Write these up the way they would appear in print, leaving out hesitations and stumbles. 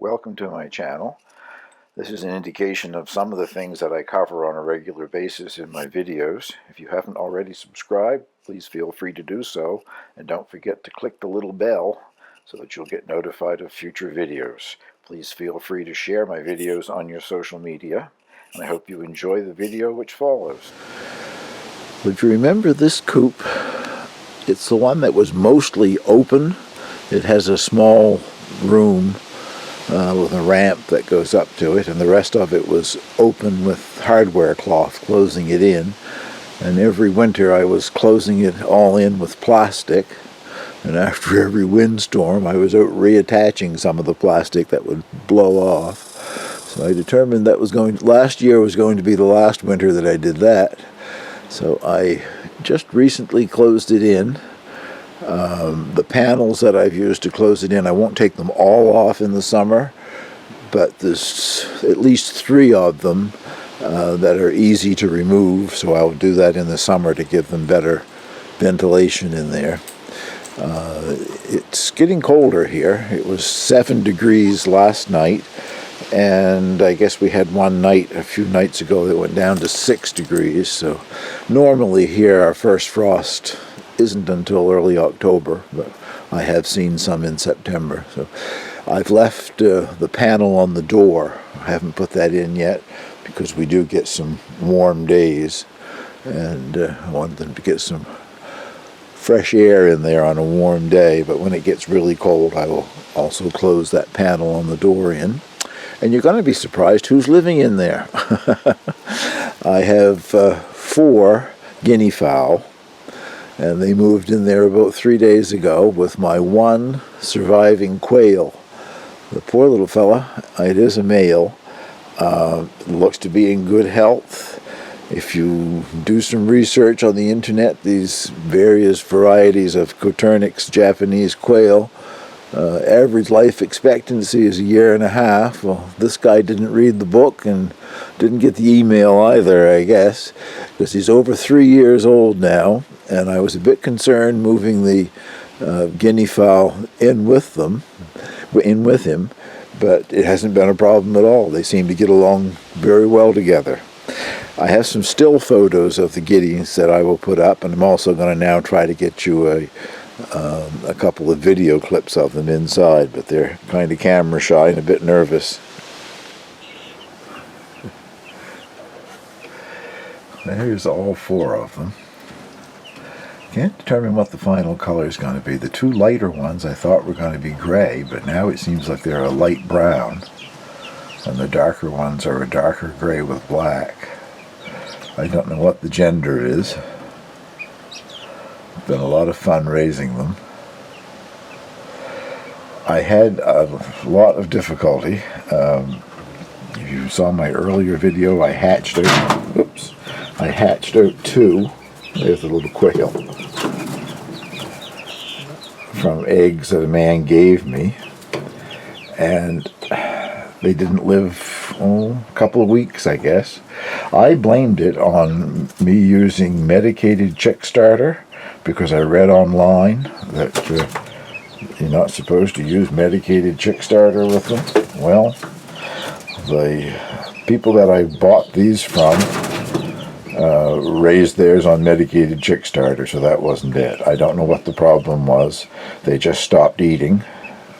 Welcome to my channel. This is an indication of some of the things that I cover on a regular basis in my videos. If you haven't already subscribed, please feel free to do so, and don't forget to click the little bell so that you'll get notified of future videos. Please feel free to share my videos on your social media, and I hope you enjoy the video which follows. If you remember this coop, it's the one that was mostly open. It has a small room with a ramp that goes up to it, and the rest of it was open with hardware cloth closing it in. And every winter I was closing it all in with plastic, and after every windstorm I was out reattaching some of the plastic that would blow off. So I determined that last year was going to be the last winter that I did that. So I just recently closed it in. The panels that I've used to close it in, I won't take them all off in the summer, but there's at least 3 of them that are easy to remove, so I'll do that in the summer to give them better ventilation in there. It's getting colder here. It was 7 degrees last night, and I guess we had one night a few nights ago that went down to 6 degrees, so normally here our first frost isn't until early October, but I have seen some in September. So I've left the panel on the door. I haven't put that in yet because we do get some warm days, and I want them to get some fresh air in there on a warm day. But when it gets really cold, I will also close that panel on the door in. And you're going to be surprised who's living in there. I have 4 guinea fowl, and they moved in there about 3 days ago with my one surviving quail. The poor little fella, it is a male, looks to be in good health. If you do some research on the internet, these various varieties of Coturnix Japanese quail, average life expectancy is 1.5 years. Well, this guy didn't read the book and didn't get the email either, I guess, because he's over 3 years old now, and I was a bit concerned moving the guinea fowl in with him, but it hasn't been a problem at all. They seem to get along very well together. I have some still photos of the guineas that I will put up, and I'm also going to now try to get you a couple of video clips of them inside, but they're kind of camera shy and a bit nervous. There's all 4 of them. Can't determine what the final color is going to be. The 2 lighter ones I thought were going to be gray, but now it seems like they're a light brown, and the darker ones are a darker gray with black. I don't know what the gender is. It's been a lot of fun raising them. I had a lot of difficulty. If you saw my earlier video, I hatched out 2. There's a little quail from eggs that a man gave me, and they didn't live a couple of weeks, I guess. I blamed it on me using medicated chick starter because I read online that you're not supposed to use medicated chick starter with them. Well, the people that I bought these from raised theirs on medicated chick starter, so that wasn't it. I don't know what the problem was. They just stopped eating.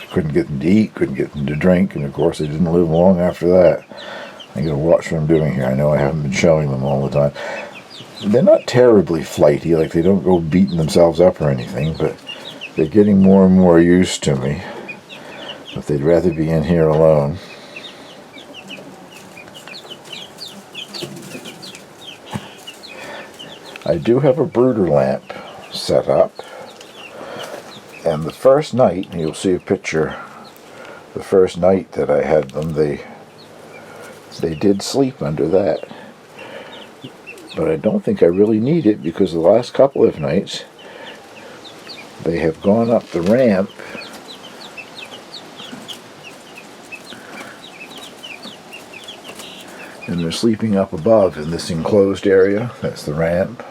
I couldn't get them to eat, couldn't get them to drink, and of course they didn't live long after that. I gotta watch what I'm doing here. I know I haven't been showing them all the time. They're not terribly flighty, like they don't go beating themselves up or anything, but they're getting more and more used to me. But they'd rather be in here alone. I do have a brooder lamp set up, and the first night, and you'll see a picture, the first night that I had them, they did sleep under that. But I don't think I really need it, because the last couple of nights they have gone up the ramp and they're sleeping up above in this enclosed area. That's the ramp.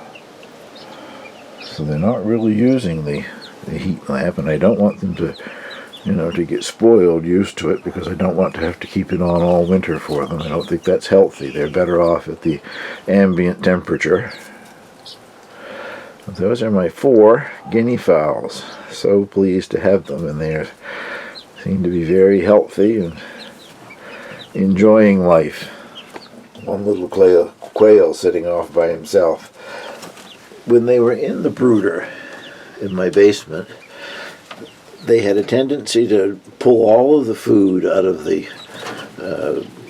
So they're not really using the heat lamp, and I don't want them to to get spoiled used to it, because I don't want to have to keep it on all winter for them. I don't think that's healthy. They're better off at the ambient temperature. Those are my 4 guinea fowls. So pleased to have them, and they seem to be very healthy and enjoying life. One little quail sitting off by himself. When they were in the brooder in my basement, they had a tendency to pull all of the food out of the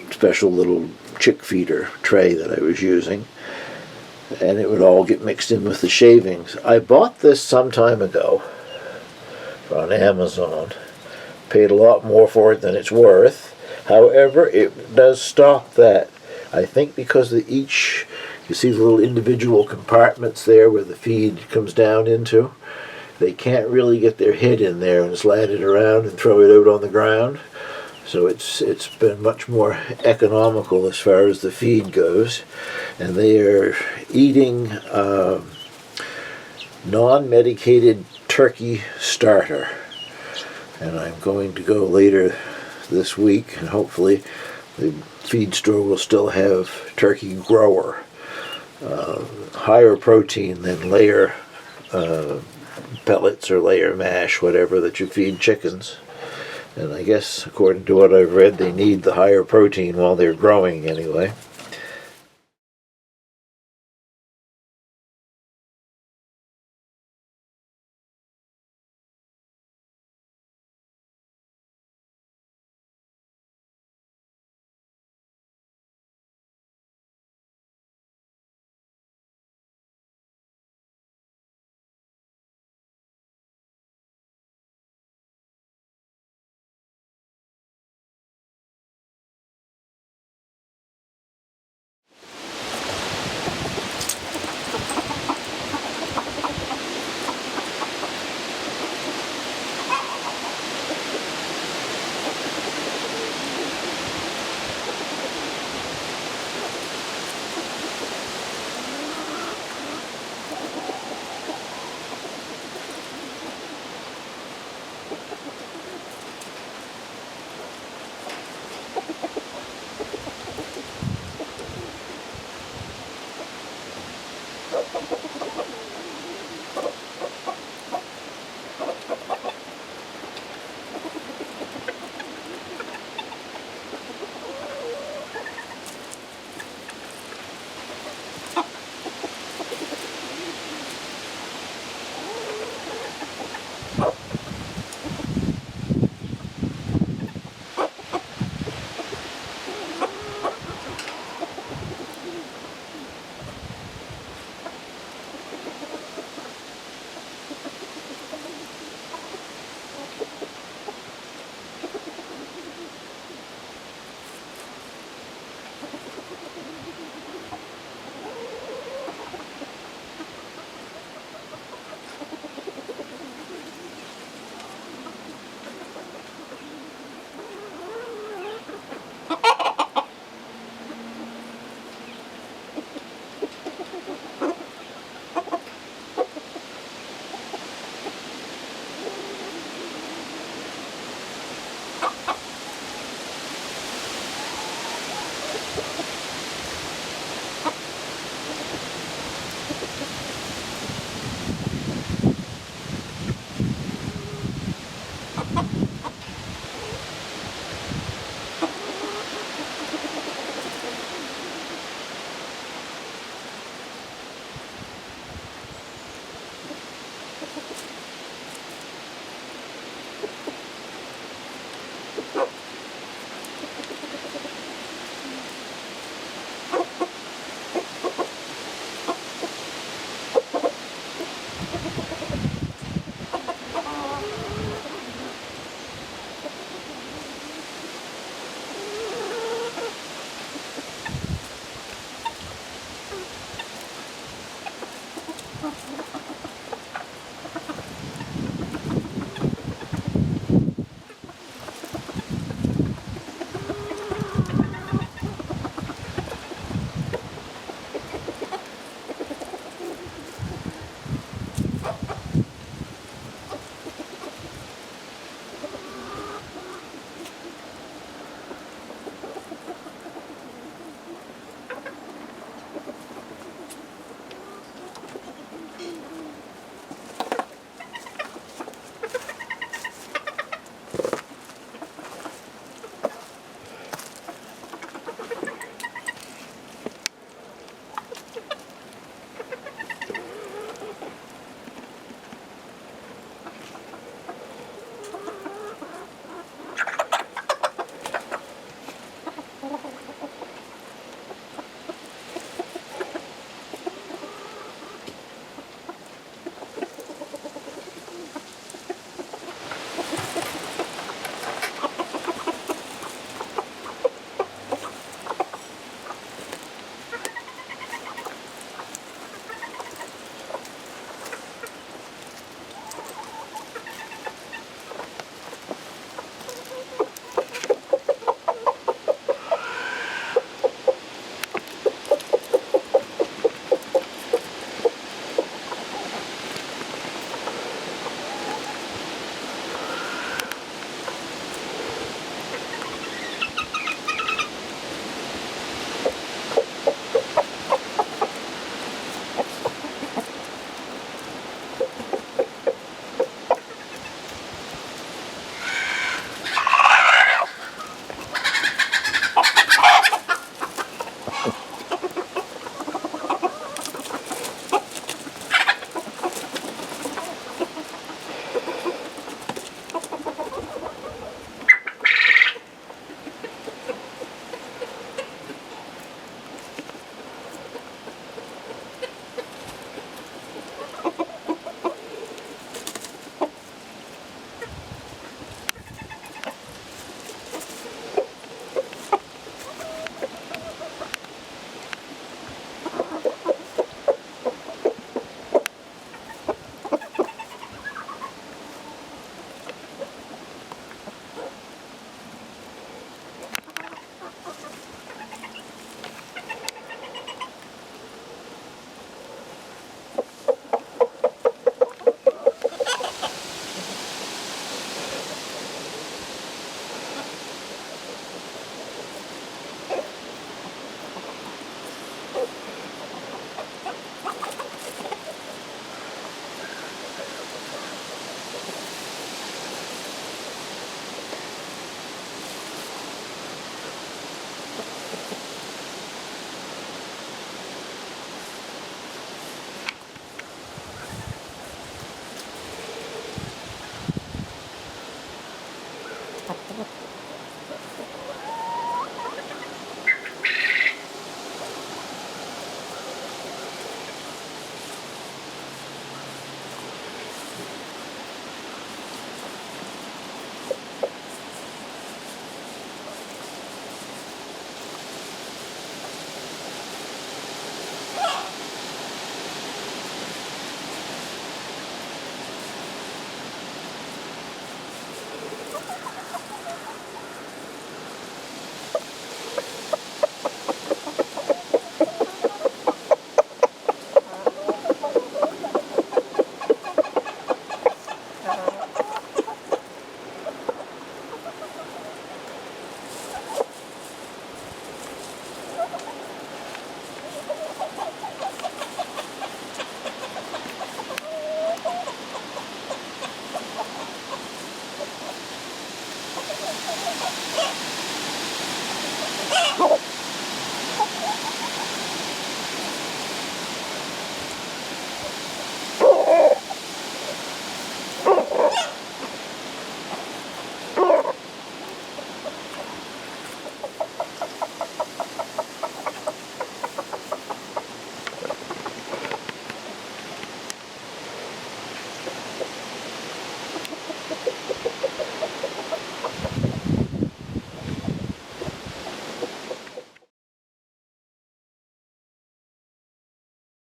special little chick feeder tray that I was using, and it would all get mixed in with the shavings. I bought this some time ago on Amazon. Paid a lot more for it than it's worth. However, it does stop that. I think because you see the little individual compartments there where the feed comes down into, they can't really get their head in there and slide it around and throw it out on the ground. So it's been much more economical as far as the feed goes. And they are eating non-medicated turkey starter. And I'm going to go later this week, and hopefully the feed store will still have turkey grower. Higher protein than layer pellets or layer mash, whatever that you feed chickens. And I guess, according to what I've read, they need the higher protein while they're growing anyway.